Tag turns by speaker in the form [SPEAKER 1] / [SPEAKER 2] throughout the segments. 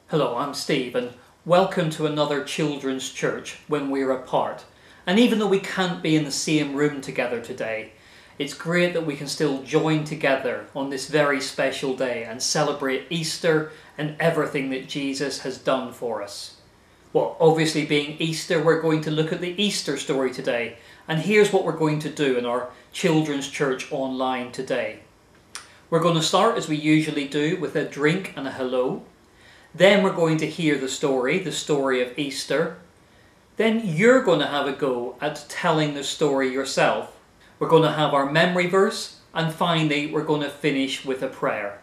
[SPEAKER 1] Hello, I'm Steve and welcome to another children's church when we're apart. And even though we can't be in the same room together today, it's great that we can still join together on this very special day and celebrate Easter and everything that Jesus has done for us. Well, obviously being Easter, we're going to look at the Easter story today. And here's what we're going to do in our children's church online today. We're going to start, as we usually do, with a drink and a hello. Then we're going to hear the story of Easter. Then you're going to have a go at telling the story yourself. We're going to have our memory verse, and finally we're going to finish with a prayer.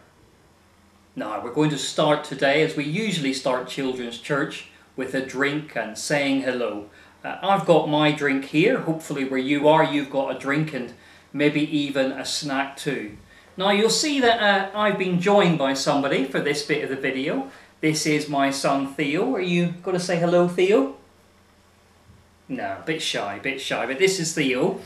[SPEAKER 1] Now, we're going to start today, as we usually start children's church, with a drink and saying hello. I've got my drink here. Hopefully where you are, you've got a drink and maybe even a snack too. Now, you'll see that I've been joined by somebody for this bit of the video. This is my son Theo. Are you going to say hello, Theo? No, a bit shy, but this is Theo.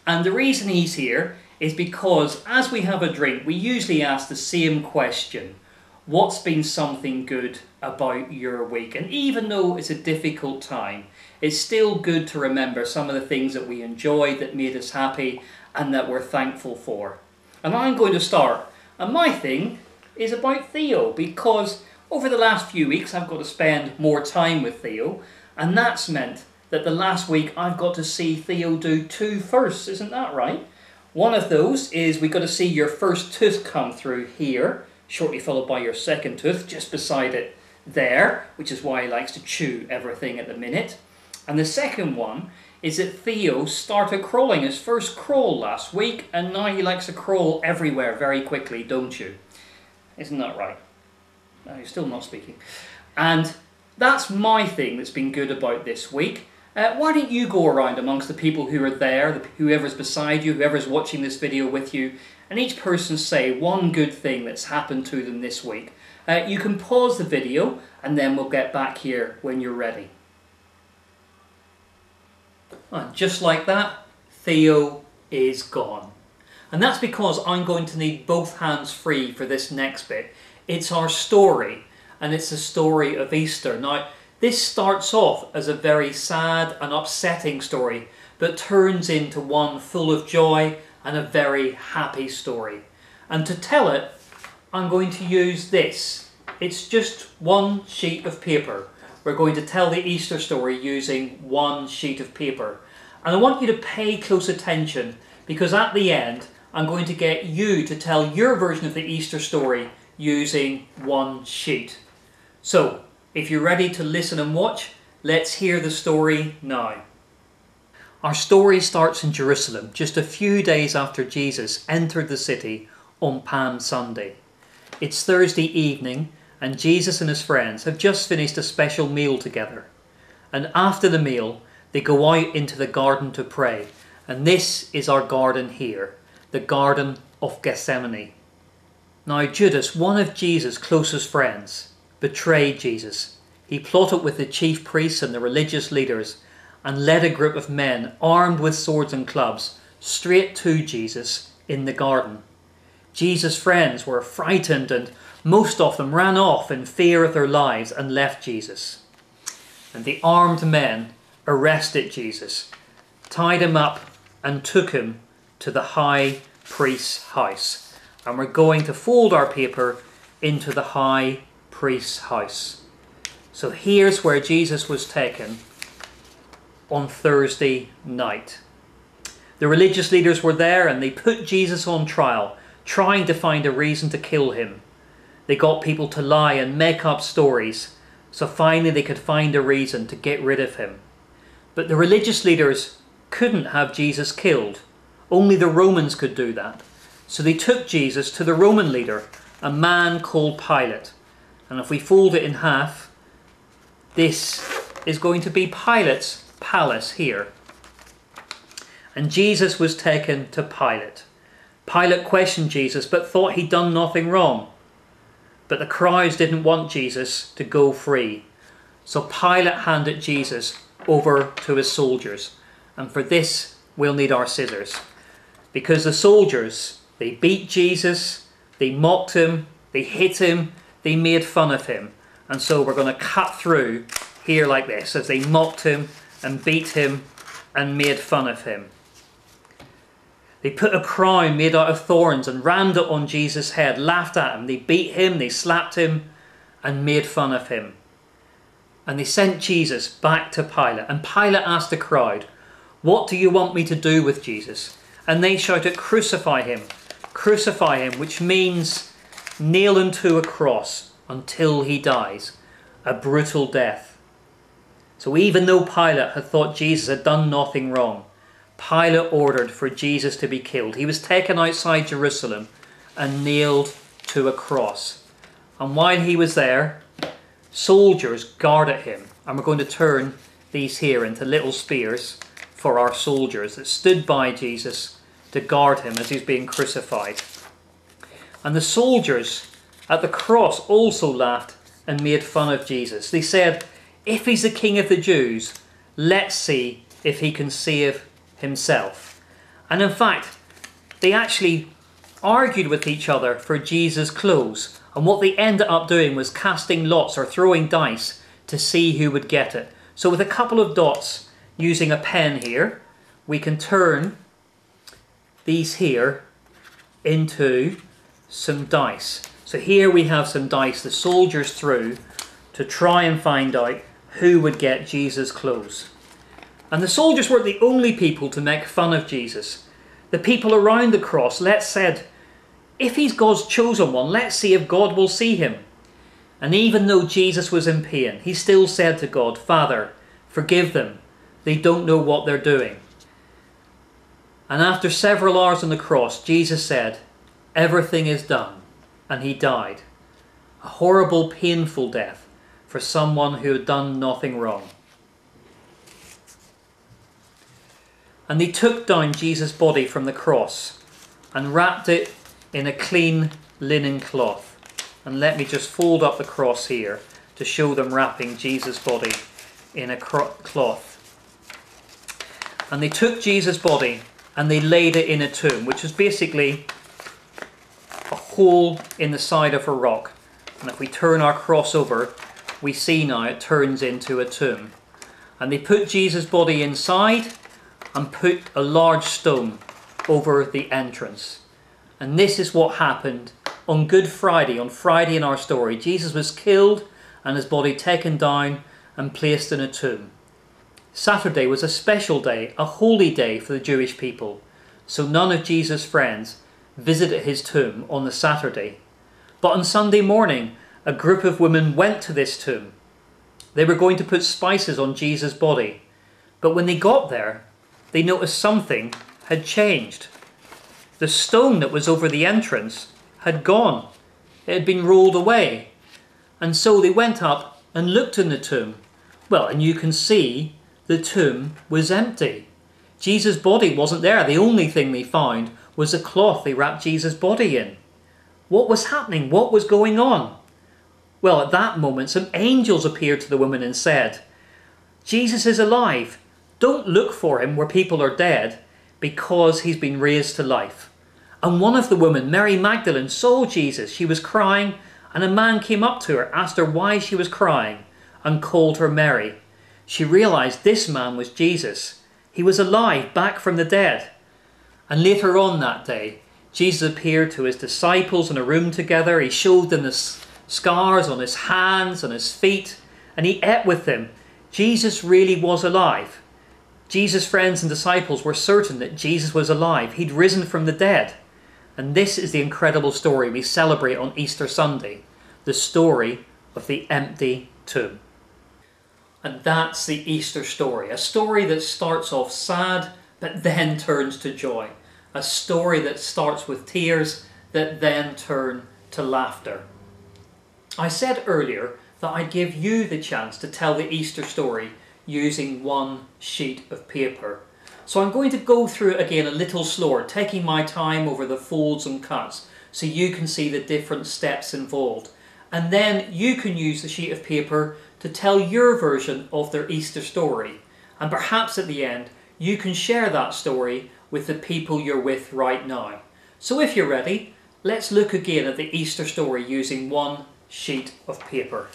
[SPEAKER 1] And the reason he's here is because as we have a drink, we usually ask the same question. What's been something good about your week? And even though it's a difficult time, it's still good to remember some of the things that we enjoyed, that made us happy, and that we're thankful for. And I'm going to start. And my thing is about Theo, because over the last few weeks I've got to spend more time with Theo, and that's meant that the last week I've got to see Theo do 2 firsts, isn't that right? One of those is we've got to see your first tooth come through here, shortly followed by your second tooth just beside it there, which is why he likes to chew everything at the minute. And the second one is that Theo started crawling, his first crawl last week, and now he likes to crawl everywhere very quickly, don't you? Isn't that right? No, you're still not speaking. And that's my thing that's been good about this week. Why don't you go around amongst the people who are there, whoever's beside you, whoever's watching this video with you, and each person say one good thing that's happened to them this week. You can pause the video and then we'll get back here when you're ready. And just like that, Theo is gone. And that's because I'm going to need both hands free for this next bit. It's our story, and it's the story of Easter. Now, this starts off as a very sad and upsetting story, but turns into one full of joy and a very happy story. And to tell it, I'm going to use this. It's just one sheet of paper. We're going to tell the Easter story using one sheet of paper. And I want you to pay close attention, because at the end, I'm going to get you to tell your version of the Easter story using one sheet. So, if you're ready to listen and watch, let's hear the story now. Our story starts in Jerusalem, just a few days after Jesus entered the city on Palm Sunday. It's Thursday evening, and Jesus and his friends have just finished a special meal together. And after the meal, they go out into the garden to pray. And this is our garden here, the Garden of Gethsemane. Now Judas, one of Jesus' closest friends, betrayed Jesus. He plotted with the chief priests and the religious leaders and led a group of men armed with swords and clubs straight to Jesus in the garden. Jesus' friends were frightened, and most of them ran off in fear of their lives and left Jesus. And the armed men arrested Jesus, tied him up and took him to the high priest's house. And we're going to fold our paper into the high priest's house. So here's where Jesus was taken on Thursday night. The religious leaders were there, and they put Jesus on trial, trying to find a reason to kill him. They got people to lie and make up stories, so finally they could find a reason to get rid of him. But the religious leaders couldn't have Jesus killed. Only the Romans could do that. So they took Jesus to the Roman leader, a man called Pilate. And if we fold it in half, this is going to be Pilate's palace here. And Jesus was taken to Pilate. Pilate questioned Jesus, but thought he'd done nothing wrong. But the crowds didn't want Jesus to go free. So Pilate handed Jesus over to his soldiers. And for this, we'll need our scissors. Because the soldiers, they beat Jesus, they mocked him, they hit him, they made fun of him. And so we're going to cut through here like this as they mocked him and beat him and made fun of him. They put a crown made out of thorns and rammed it on Jesus' head, laughed at him. They beat him, they slapped him and made fun of him. And they sent Jesus back to Pilate. And Pilate asked the crowd, "What do you want me to do with Jesus?" And they shouted, "Crucify him, which means nail him to a cross until he dies, a brutal death. So even though Pilate had thought Jesus had done nothing wrong, Pilate ordered for Jesus to be killed. He was taken outside Jerusalem and nailed to a cross. And while he was there, soldiers guarded him. And we're going to turn these here into little spears for our soldiers that stood by Jesus to guard him as he's being crucified. And the soldiers at the cross also laughed and made fun of Jesus. They said, "If he's the King of the Jews, let's see if he can save himself." And in fact, they actually argued with each other for Jesus' clothes. And what they ended up doing was casting lots or throwing dice to see who would get it. So with a couple of dots using a pen here, we can turn these here into some dice. So here we have some dice the soldiers threw to try and find out who would get Jesus' clothes. And the soldiers weren't the only people to make fun of Jesus. The people around the cross said, "If he's God's chosen one, let's see if God will see him." And even though Jesus was in pain, he still said to God, "Father, forgive them. They don't know what they're doing." And after several hours on the cross, Jesus said, "Everything is done." And he died. A horrible, painful death for someone who had done nothing wrong. And they took down Jesus' body from the cross and wrapped it in a clean linen cloth. And let me just fold up the cross here to show them wrapping Jesus' body in a cloth. And they took Jesus' body and they laid it in a tomb, which was basically a hole in the side of a rock. And if we turn our cross over, we see now it turns into a tomb. And they put Jesus' body inside and put a large stone over the entrance. And this is what happened on Good Friday, on Friday in our story. Jesus was killed and his body taken down and placed in a tomb. Saturday was a special day, a holy day for the Jewish people. So none of Jesus' friends visited his tomb on the Saturday. But on Sunday morning, a group of women went to this tomb. They were going to put spices on Jesus' body. But when they got there, they noticed something had changed. The stone that was over the entrance had gone. It had been rolled away. And so they went up and looked in the tomb. Well, and you can see the tomb was empty. Jesus' body wasn't there. The only thing they found was a cloth they wrapped Jesus' body in. What was happening? What was going on? Well, at that moment, some angels appeared to the woman and said, "Jesus is alive. Don't look for him where people are dead, because he's been raised to life." And one of the women, Mary Magdalene, saw Jesus. She was crying, and a man came up to her, asked her why she was crying, and called her Mary. She realized this man was Jesus. He was alive, back from the dead. And later on that day, Jesus appeared to his disciples in a room together. He showed them the scars on his hands and his feet, and he ate with them. Jesus really was alive. Jesus' friends and disciples were certain that Jesus was alive. He'd risen from the dead. And this is the incredible story we celebrate on Easter Sunday, the story of the empty tomb. And that's the Easter story, a story that starts off sad but then turns to joy, a story that starts with tears that then turn to laughter. I said earlier that I'd give you the chance to tell the Easter story using one sheet of paper. So I'm going to go through it again a little slower, taking my time over the folds and cuts so you can see the different steps involved. And then you can use the sheet of paper to tell your version of their Easter story. And perhaps at the end, you can share that story with the people you're with right now. So if you're ready, let's look again at the Easter story using one sheet of paper.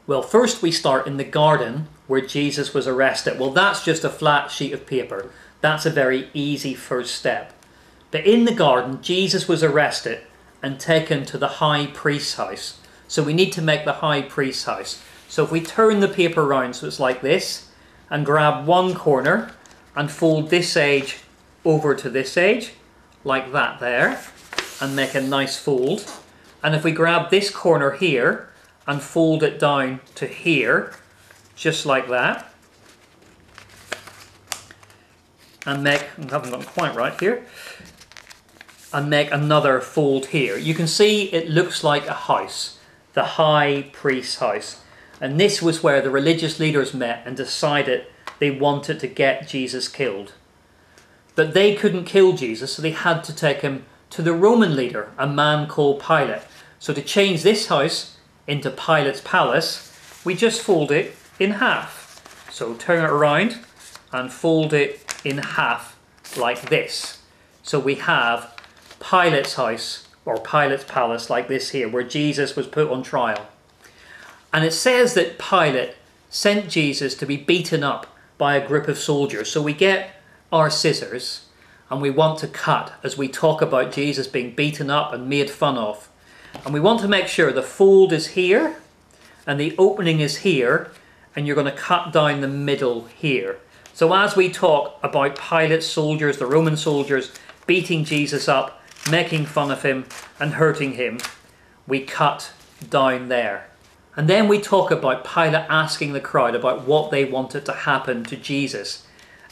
[SPEAKER 1] Well, first we start in the garden where Jesus was arrested. Well, that's just a flat sheet of paper. That's a very easy first step. But in the garden, Jesus was arrested and taken to the high priest's house. So we need to make the high priest's house. So if we turn the paper around so it's like this, and grab one corner and fold this edge over to this edge, like that there, and make a nice fold. And if we grab this corner here and fold it down to here, just like that, and make, I haven't got it quite right here, and make another fold here. You can see it looks like a house, the high priest's house. And this was where the religious leaders met and decided they wanted to get Jesus killed. But they couldn't kill Jesus, so they had to take him to the Roman leader, a man called Pilate. So to change this house into Pilate's palace, we just fold it in half. So turn it around and fold it in half like this. So we have Pilate's house, or Pilate's palace, like this here, where Jesus was put on trial. And it says that Pilate sent Jesus to be beaten up by a group of soldiers. So we get our scissors and we want to cut as we talk about Jesus being beaten up and made fun of. And we want to make sure the fold is here and the opening is here, and you're going to cut down the middle here. So as we talk about Pilate's soldiers, the Roman soldiers, beating Jesus up, making fun of him and hurting him, we cut down there. And then we talk about Pilate asking the crowd about what they wanted to happen to Jesus.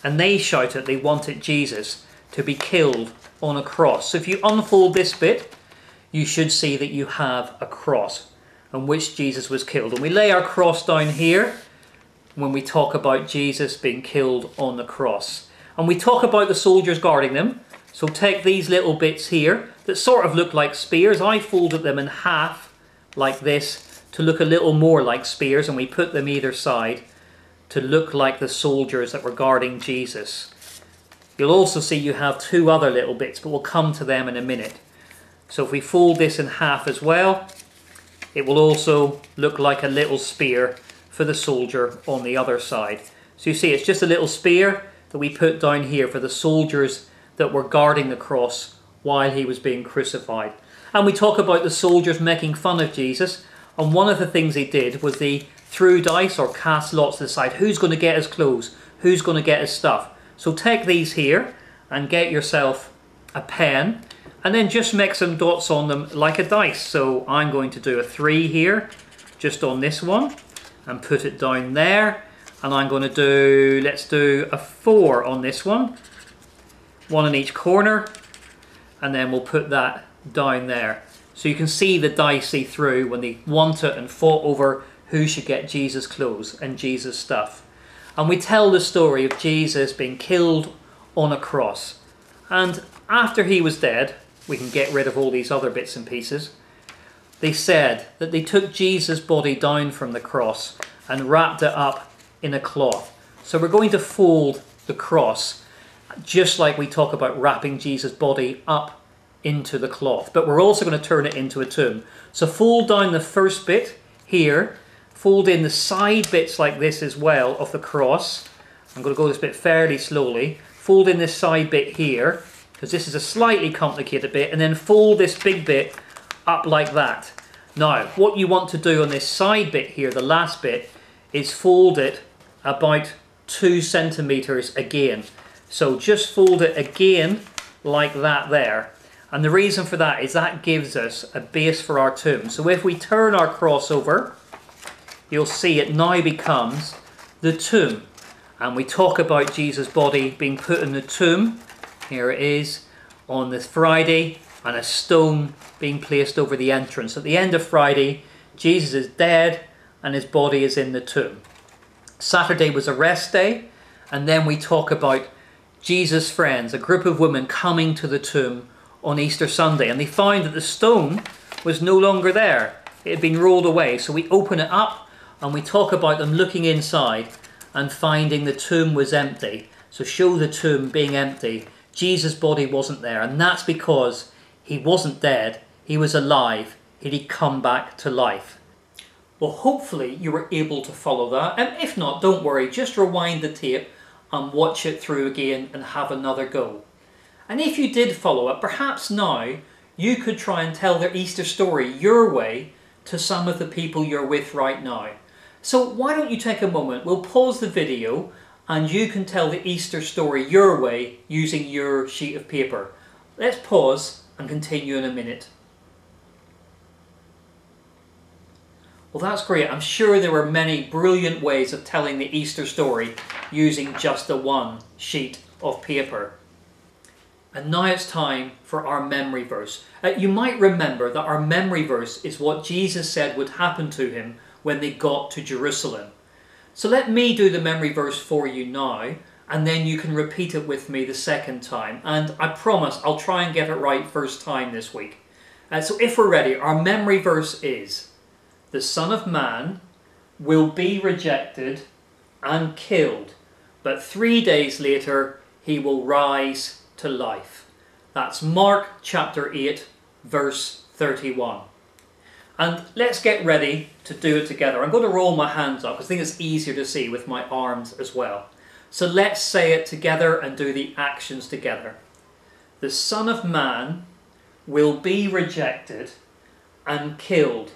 [SPEAKER 1] And they shouted they wanted Jesus to be killed on a cross. So if you unfold this bit, you should see that you have a cross on which Jesus was killed. And we lay our cross down here when we talk about Jesus being killed on the cross. And we talk about the soldiers guarding them. So take these little bits here that sort of look like spears. I folded them in half like this to look a little more like spears, and we put them either side to look like the soldiers that were guarding Jesus. You'll also see you have two other little bits, but we'll come to them in a minute. So if we fold this in half as well, it will also look like a little spear for the soldier on the other side. So you see it's just a little spear that we put down here for the soldiers that were guarding the cross while he was being crucified. And we talk about the soldiers making fun of Jesus. And one of the things they did was they threw dice or cast lots to decide who's going to get his clothes, who's going to get his stuff. So take these here and get yourself a pen and then just make some dots on them like a dice. So I'm going to do a 3 here, just on this one, and put it down there. And I'm going to do, let's do a 4 on this one in each corner, and then we'll put that down there. So you can see the dice they threw when they wanted and fought over who should get Jesus' clothes and Jesus' stuff. And we tell the story of Jesus being killed on a cross. And after he was dead, we can get rid of all these other bits and pieces. They said that they took Jesus' body down from the cross and wrapped it up in a cloth. So we're going to fold the cross just like we talk about wrapping Jesus' body up into the cloth, but we're also going to turn it into a tomb. So fold down the first bit here, fold in the side bits like this as well of the cross. I'm going to go this bit fairly slowly. Fold in this side bit here, because this is a slightly complicated bit, and then fold this big bit up like that. Now, what you want to do on this side bit here, the last bit, is fold it about 2 centimeters again. So just fold it again like that there. And the reason for that is that gives us a base for our tomb. So if we turn our cross over, you'll see it now becomes the tomb. And we talk about Jesus' body being put in the tomb. Here it is on this Friday, and a stone being placed over the entrance. At the end of Friday, Jesus is dead and his body is in the tomb. Saturday was a rest day, and then we talk about Jesus' friends, a group of women coming to the tomb on Easter Sunday, and they found that the stone was no longer there. It had been rolled away. So we open it up and we talk about them looking inside and finding the tomb was empty. So show the tomb being empty. Jesus' body wasn't there, and that's because he wasn't dead, he was alive. He'd come back to life. Well, hopefully you were able to follow that, and if not, don't worry, just rewind the tape and watch it through again and have another go. And if you did follow it, perhaps now you could try and tell the Easter story your way to some of the people you're with right now. So why don't you take a moment, we'll pause the video and you can tell the Easter story your way using your sheet of paper. Let's pause and continue in a minute. Well, that's great. I'm sure there were many brilliant ways of telling the Easter story using just the one sheet of paper. And now it's time for our memory verse. You might remember that our memory verse is what Jesus said would happen to him when they got to Jerusalem. So let me do the memory verse for you now, and then you can repeat it with me the second time. And I promise I'll try and get it right first time this week. So if we're ready, our memory verse is: the Son of Man will be rejected and killed, but 3 days later he will rise to life. That's Mark chapter 8, verse 31. And let's get ready to do it together. I'm going to roll my hands up because I think it's easier to see with my arms as well. So let's say it together and do the actions together. The Son of Man will be rejected and killed,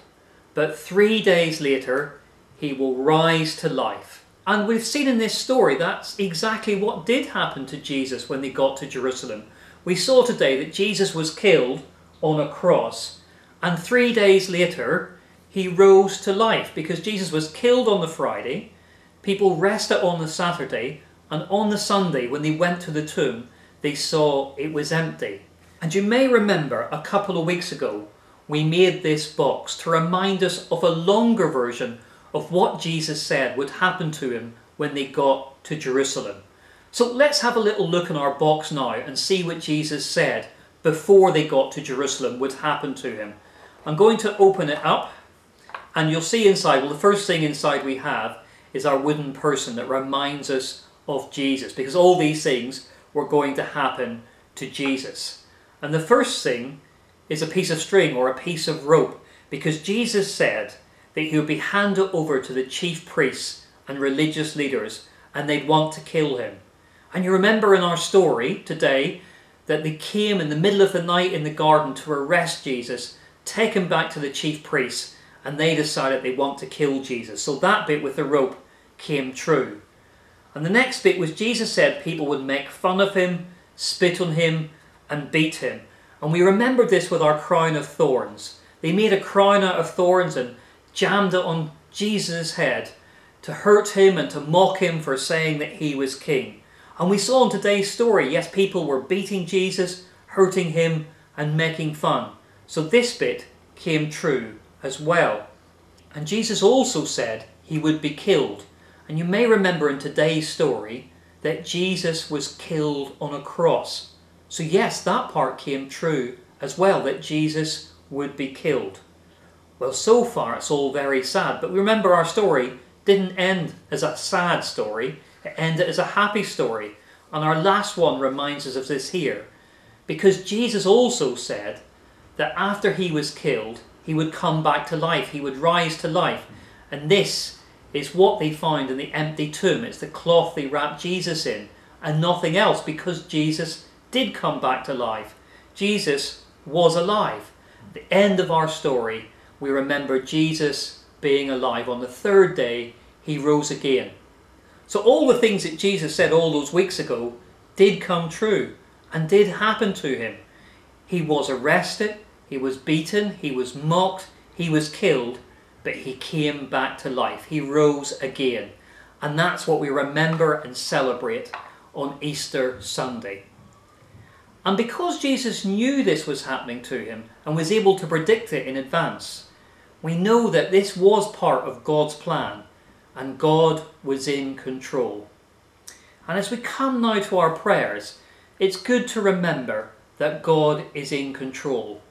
[SPEAKER 1] but 3 days later he will rise to life. And we've seen in this story that's exactly what did happen to Jesus when they got to Jerusalem. We saw today that Jesus was killed on a cross, and 3 days later he rose to life, because Jesus was killed on the Friday, people rested on the Saturday, and on the Sunday when they went to the tomb they saw it was empty. And you may remember a couple of weeks ago we made this box to remind us of a longer version of what Jesus said would happen to him when they got to Jerusalem. So let's have a little look in our box now and see what Jesus said before they got to Jerusalem would happen to him. I'm going to open it up and you'll see inside, well, the first thing inside we have is our wooden person that reminds us of Jesus, because all these things were going to happen to Jesus. And the first thing is a piece of string or a piece of rope, because Jesus said that he would be handed over to the chief priests and religious leaders and they'd want to kill him. And you remember in our story today that they came in the middle of the night in the garden to arrest Jesus, take him back to the chief priests, and they decided they want to kill Jesus. So that bit with the rope came true. And the next bit was Jesus said people would make fun of him, spit on him and beat him. And we remember this with our crown of thorns. They made a crown out of thorns and jammed it on Jesus' head to hurt him and to mock him for saying that he was king. And we saw in today's story, yes, people were beating Jesus, hurting him and making fun. So this bit came true as well. And Jesus also said he would be killed. And you may remember in today's story that Jesus was killed on a cross. So yes, that part came true as well, that Jesus would be killed. Well, so far it's all very sad, but remember our story didn't end as a sad story, it ended as a happy story. And our last one reminds us of this here, because Jesus also said that after he was killed, he would come back to life, he would rise to life. And this is what they found in the empty tomb. It's the cloth they wrapped Jesus in and nothing else, because Jesus did come back to life. Jesus was alive. At the end of our story, we remember Jesus being alive. On the third day, he rose again. So all the things that Jesus said all those weeks ago did come true and did happen to him. He was arrested, he was beaten, he was mocked, he was killed, but he came back to life. He rose again. And that's what we remember and celebrate on Easter Sunday. And because Jesus knew this was happening to him and was able to predict it in advance, we know that this was part of God's plan and God was in control. And as we come now to our prayers, it's good to remember that God is in control.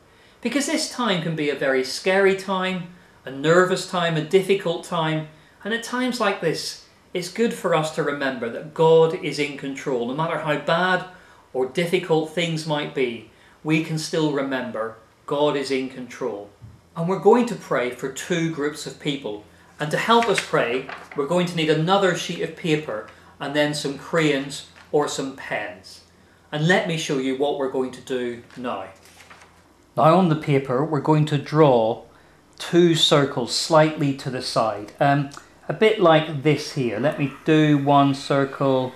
[SPEAKER 1] Because this time can be a very scary time, a nervous time, a difficult time, and at times like this, it's good for us to remember that God is in control. No matter how bad or difficult things might be, we can still remember God is in control. And we're going to pray for two groups of people. And to help us pray, we're going to need another sheet of paper and then some crayons or some pens. And let me show you what we're going to do now. Now on the paper, we're going to draw 2 circles slightly to the side. A bit like this here. Let me do one circle.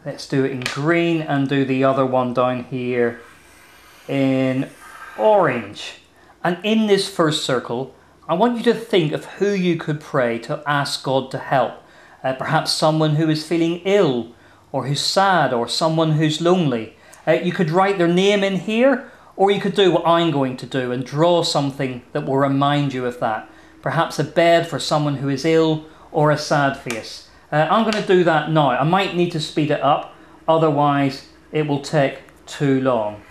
[SPEAKER 1] Let's do it in green and do the other one down here in orange. And in this first circle, I want you to think of who you could pray to ask God to help. Perhaps someone who is feeling ill, or who's sad, or someone who's lonely. You could write their name in here, or you could do what I'm going to do and draw something that will remind you of that. Perhaps a bed for someone who is ill, or a sad face. I'm going to do that now. I might need to speed it up, otherwise it will take too long.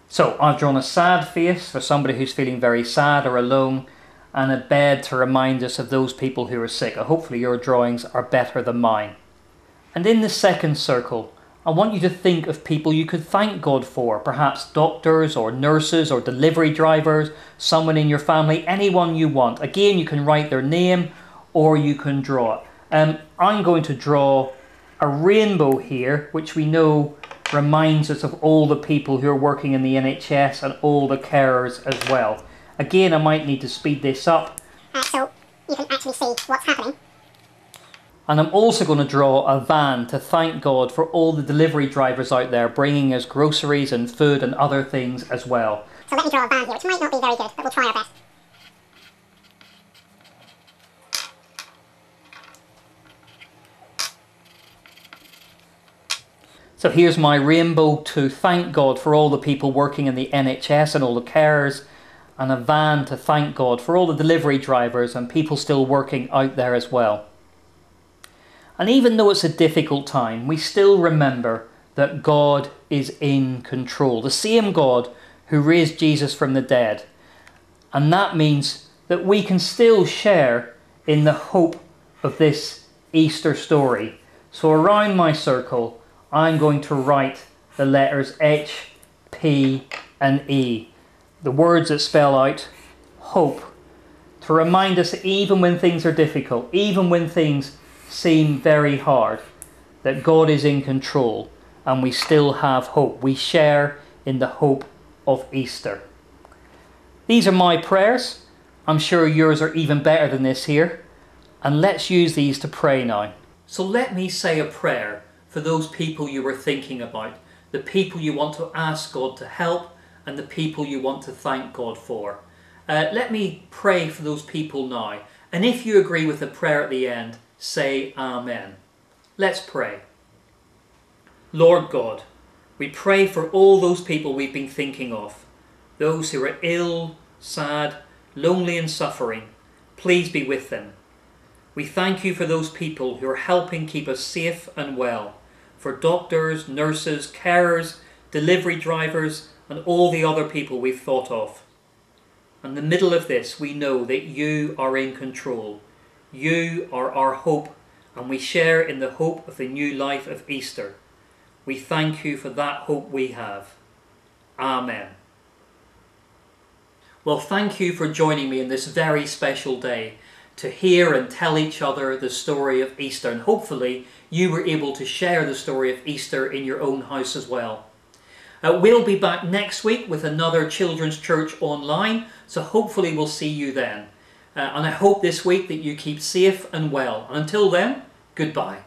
[SPEAKER 1] So I've drawn a sad face for somebody who's feeling very sad or alone, and a bed to remind us of those people who are sick. Hopefully your drawings are better than mine. And in the second circle, I want you to think of people you could thank God for, perhaps doctors or nurses or delivery drivers, someone in your family, anyone you want. Again, you can write their name or you can draw it. I'm going to draw a rainbow here, which we know reminds us of all the people who are working in the NHS and all the carers as well. Again, I might need to speed this up.
[SPEAKER 2] So you can actually see what's happening.
[SPEAKER 1] And I'm also going to draw a van to thank God for all the delivery drivers out there bringing us groceries and food and other things as well.
[SPEAKER 2] So let me draw a van here, which might not be very good, but we'll try our best.
[SPEAKER 1] So here's my rainbow to thank God for all the people working in the NHS and all the carers, and a van to thank God for all the delivery drivers and people still working out there as well. And even though it's a difficult time, we still remember that God is in control. The same God who raised Jesus from the dead. And that means that we can still share in the hope of this Easter story. So around my circle, I'm going to write the letters H, P and E. The words that spell out hope. To remind us that even when things are difficult, even when things seem very hard, that God is in control and we still have hope. We share in the hope of Easter. These are my prayers. I'm sure yours are even better than this here. And let's use these to pray now. So let me say a prayer for those people you were thinking about, the people you want to ask God to help and the people you want to thank God for. Let me pray for those people now. And if you agree with the prayer at the end, say Amen. Let's pray. Lord God, we pray for all those people we've been thinking of, those who are ill, sad, lonely and suffering. Please be with them. We thank you for those people who are helping keep us safe and well, for doctors, nurses, carers, delivery drivers and all the other people we've thought of. In the middle of this, we know that you are in control. You are our hope, and we share in the hope of the new life of Easter. We thank you for that hope we have. Amen. Well, thank you for joining me in this very special day to hear and tell each other the story of Easter, and hopefully you were able to share the story of Easter in your own house as well. We'll be back next week with another Children's Church online, so hopefully we'll see you then. And I hope this week that you keep safe and well. And until then, goodbye.